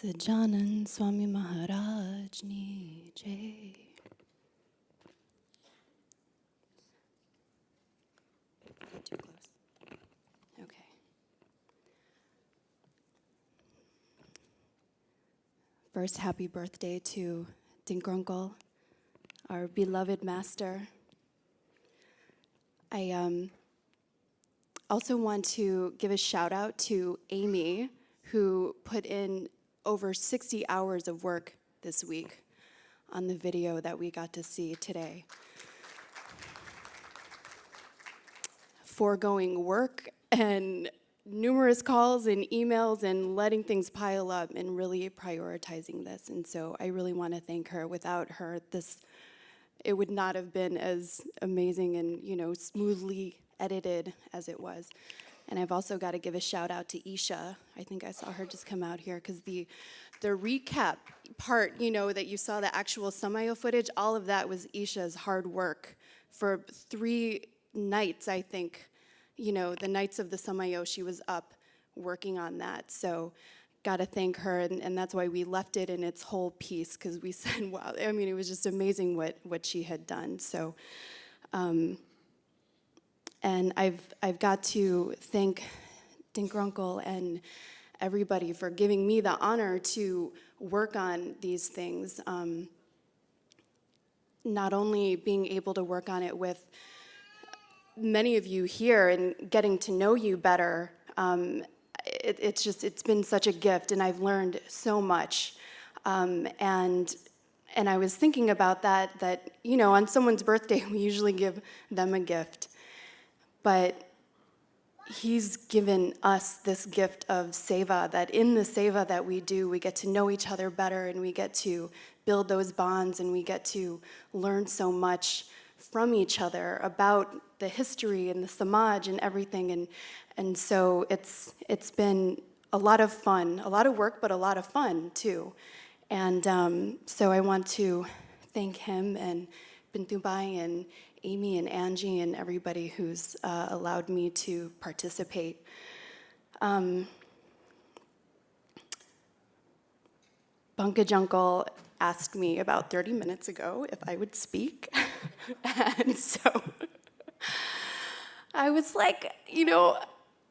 Sajanan Swami Maharaj Ni Jai. Too close. Okay. First, happy birthday to Dinkar, our beloved master. I also want to give a shout out to Amy, who put in over 60 hours of work this week on the video that we got to see today. Foregoing work and numerous calls and emails and letting things pile up and really prioritizing this. And so I really want to thank her. Without her, it would not have been as amazing and smoothly edited as it was. And I've also got to give a shout out to Isha. I think I saw her just come out here because the recap part, that you saw the actual Samayo footage, all of that was Isha's hard work for 3 nights, I think. The nights of the Samayo, she was up working on that. So got to thank her, and that's why we left it in its whole piece, because we said, wow, it was just amazing what she had done. So, and I've got to thank Dinkar and everybody for giving me the honor to work on these things. Not only being able to work on it with many of you here and getting to know you better, it's been such a gift, and I've learned so much. And I was thinking about that on someone's birthday we usually give them a gift, but he's given us this gift of seva, that in the seva that we do, we get to know each other better, and we get to build those bonds, and we get to learn so much from each other about the history and the samaj and everything. And so it's been a lot of fun, a lot of work, but a lot of fun too. And so I want to thank him and Bintubai and Amy and Angie and everybody who's allowed me to participate. Pankaj Uncle asked me about 30 minutes ago if I would speak. And so I was like,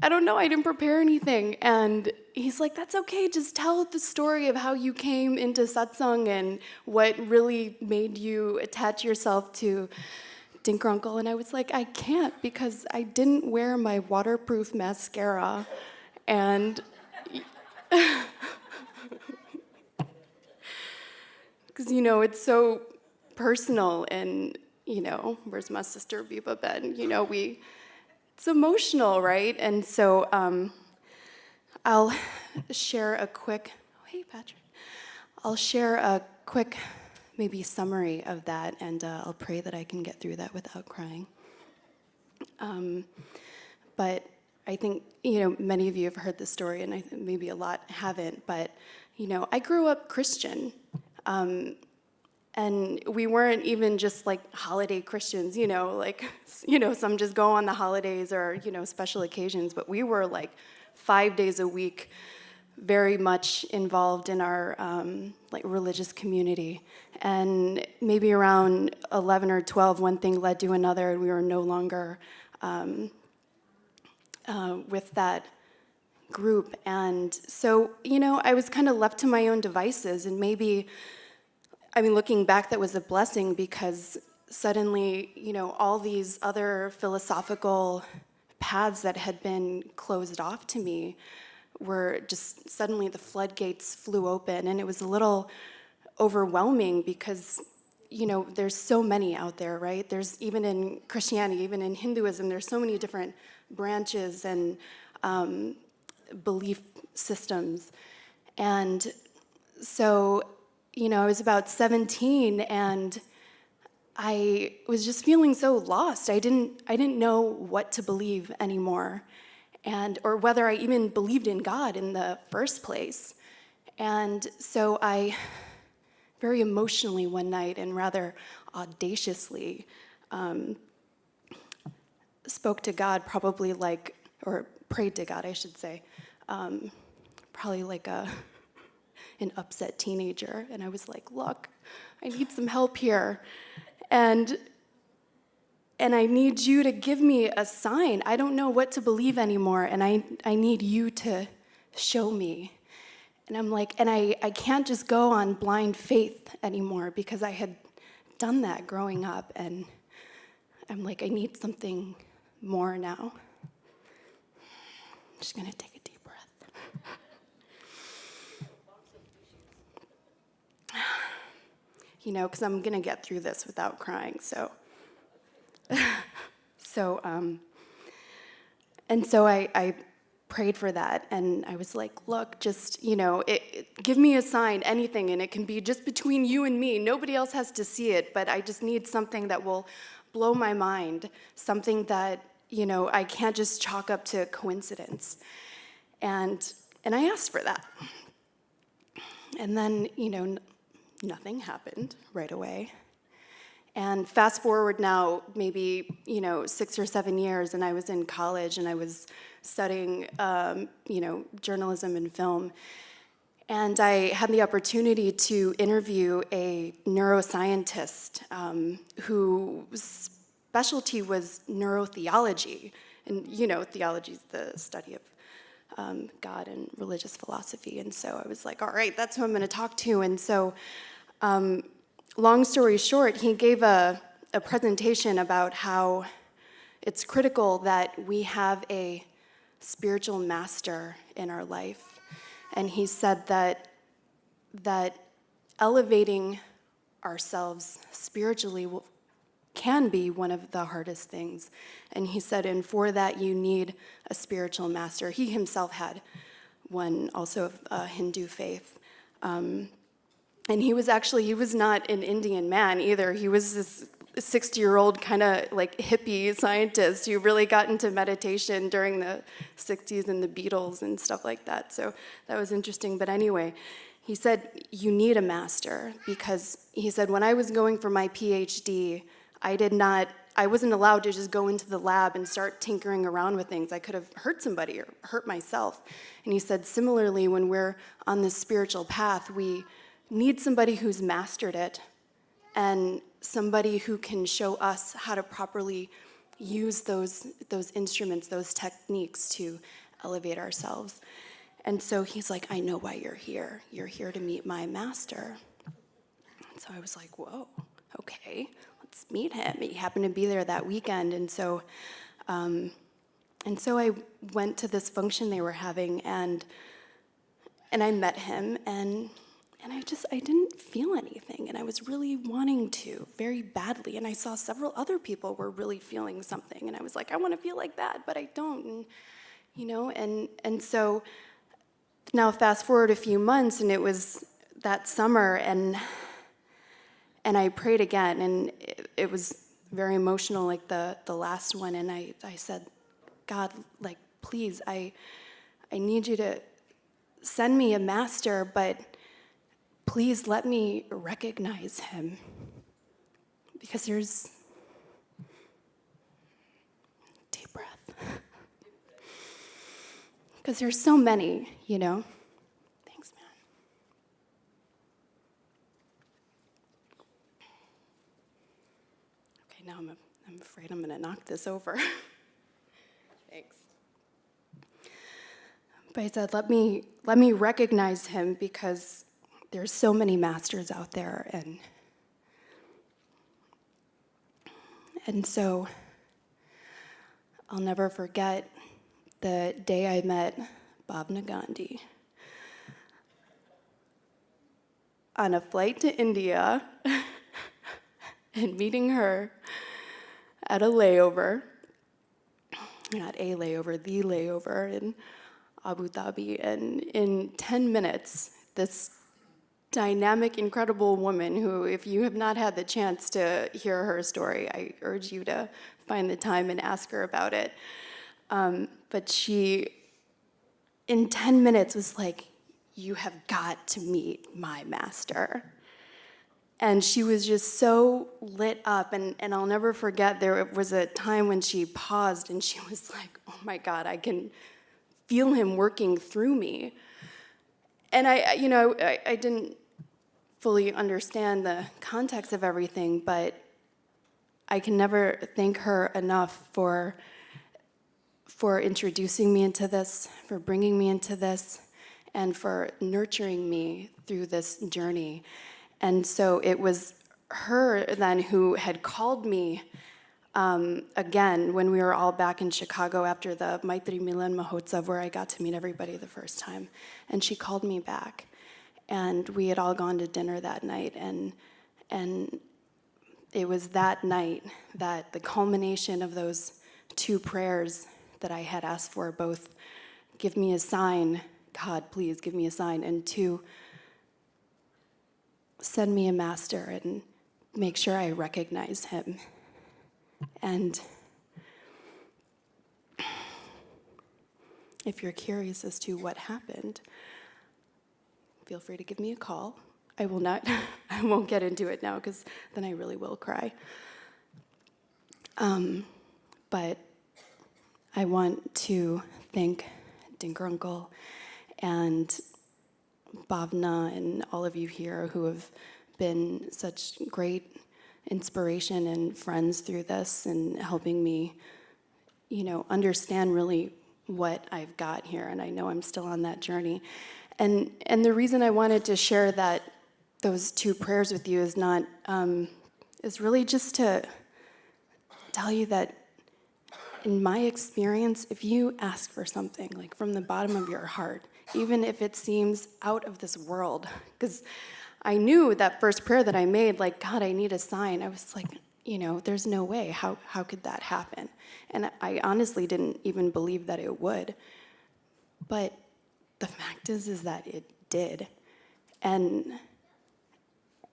I don't know, I didn't prepare anything. And he's like, that's okay, just tell the story of how you came into satsang and what really made you attach yourself to Dinkar. And I was like, I can't, because I didn't wear my waterproof mascara. And because, it's so personal, and, where's my sister Viva Ben? It's emotional, right? And so I'll share a quick, hey, Patrick. I'll share a quick, maybe summary of that, and I'll pray that I can get through that without crying. But I think, many of you have heard the story, and maybe a lot haven't, but, I grew up Christian. And we weren't even just like holiday Christians, some just go on the holidays or, special occasions, but we were like 5 days a week, very much involved in our religious community. And maybe around 11 or 12, one thing led to another, and we were no longer with that group. And so, I was kind of left to my own devices, and maybe, looking back, that was a blessing, because suddenly, all these other philosophical paths that had been closed off to me were just, suddenly the floodgates flew open, and it was a little overwhelming because, there's so many out there, right? There's, even in Christianity, even in Hinduism, there's so many different branches and belief systems. And so, I was about 17, and I was just feeling so lost. I didn't know what to believe anymore, or whether I even believed in God in the first place. And so I, very emotionally one night and rather audaciously, spoke to God, or prayed to God, I should say, probably like a an upset teenager. And I was like, look, I need some help here. And I need you to give me a sign. I don't know what to believe anymore, and I need you to show me. And I'm like, and I can't just go on blind faith anymore, because I had done that growing up, and I'm like, I need something more now. I'm just gonna take a deep breath. You know, because I'm gonna get through this without crying, so. And so I prayed for that, and I was like, look, just, you know, give me a sign, anything, and it can be just between you and me. Nobody else has to see it, but I just need something that will blow my mind, something that, you know, I can't just chalk up to coincidence. And I asked for that. And then, you know, nothing happened right away. And fast forward now, maybe, you know, 6 or 7 years, and I was in college, and I was studying, you know, journalism and film. And I had the opportunity to interview a neuroscientist whose specialty was neurotheology. And, you know, theology is the study of God and religious philosophy. And so I was like, all right, that's who I'm going to talk to. And so, long story short, he gave a presentation about how it's critical that we have a spiritual master in our life. And he said that elevating ourselves spiritually can be one of the hardest things. And he said, and for that you need a spiritual master. He himself had one, also of Hindu faith. And he was not an Indian man either. He was this 60-year-old kind of like hippie scientist who really got into meditation during the 60s and the Beatles and stuff like that. So that was interesting. But anyway, he said, you need a master, because he said, when I was going for my PhD, I wasn't allowed to just go into the lab and start tinkering around with things. I could have hurt somebody or hurt myself. And he said, similarly, when we're on this spiritual path, we need somebody who's mastered it, and somebody who can show us how to properly use those instruments, those techniques to elevate ourselves. And so he's like, I know why you're here. You're here to meet my master. And so I was like, whoa, okay, let's meet him. He happened to be there that weekend. And so I went to this function they were having, and I met him, and I didn't feel anything, and I was really wanting to very badly, and I saw several other people were really feeling something, and I was like, I want to feel like that, but I don't, and, you know, and so now fast forward a few months, and it was that summer, and I prayed again, and it was very emotional, like the last one, and I said, God, like, please, I need you to send me a master, but please let me recognize him, because there's, deep breath, because there's so many, you know. Thanks, man. Okay, now I'm afraid I'm gonna knock this over. Thanks. But I said, let me recognize him, because there's so many masters out there, and so I'll never forget the day I met Bhavna Gandhi on a flight to India and meeting her at a layover, not a layover, the layover in Abu Dhabi, and in 10 minutes, this dynamic, incredible woman who, if you have not had the chance to hear her story, I urge you to find the time and ask her about it. But she, in 10 minutes, was like, you have got to meet my master. And she was just so lit up, and I'll never forget, there was a time when she paused and she was like, oh my God, I can feel him working through me. And I didn't fully understand the context of everything, but I can never thank her enough for introducing me into this, for bringing me into this, and for nurturing me through this journey. And so it was her then who had called me again when we were all back in Chicago after the Maitri Milan Mahotsav, where I got to meet everybody the first time. And she called me back. And we had all gone to dinner that night. And it was that night that the culmination of those two prayers that I had asked for, both give me a sign, God, please give me a sign, and two, send me a master and make sure I recognize him. And if you're curious as to what happened, feel free to give me a call. I won't get into it now because then I really will cry. But I want to thank Dinkar Uncle and Bhavna and all of you here who have been such great inspiration and friends through this and helping me, understand really what I've got here. And I know I'm still on that journey. And the reason I wanted to share those two prayers with you is really just to tell you that in my experience, if you ask for something, like from the bottom of your heart, even if it seems out of this world, because I knew that first prayer that I made, like, God, I need a sign. I was like, there's no way. How could that happen? And I honestly didn't even believe that it would. But the fact is that it did. And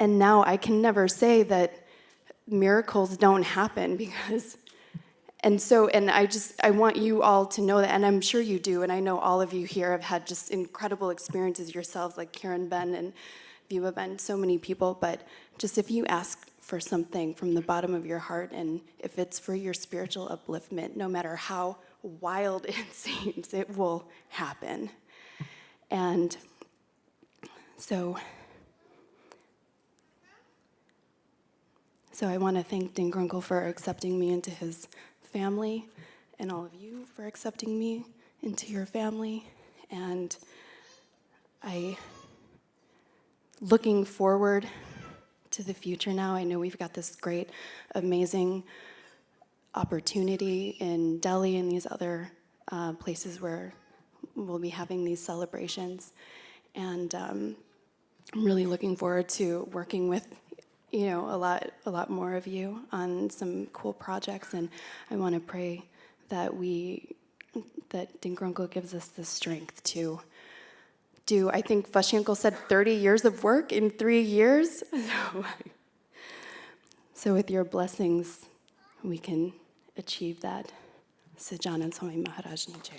now I can never say that miracles don't happen because, and I want you all to know that, and I'm sure you do, and I know all of you here have had just incredible experiences yourselves, like Karen Ben and Viva Ben, so many people, but just if you ask for something from the bottom of your heart, and if it's for your spiritual upliftment, no matter how wild it seems, it will happen. And so I want to thank Dinkar Uncle for accepting me into his family, and all of you for accepting me into your family. And looking forward to the future now. I know we've got this great, amazing opportunity in Delhi and these other places where we'll be having these celebrations. And I'm really looking forward to working with a lot more of you on some cool projects, and I want to pray that Dinkar Uncle gives us the strength to do. I think Vashi Uncle said 30 years of work in 3 years. So with your blessings, we can achieve that. Sajanand Swami Maharaj Ni Jai.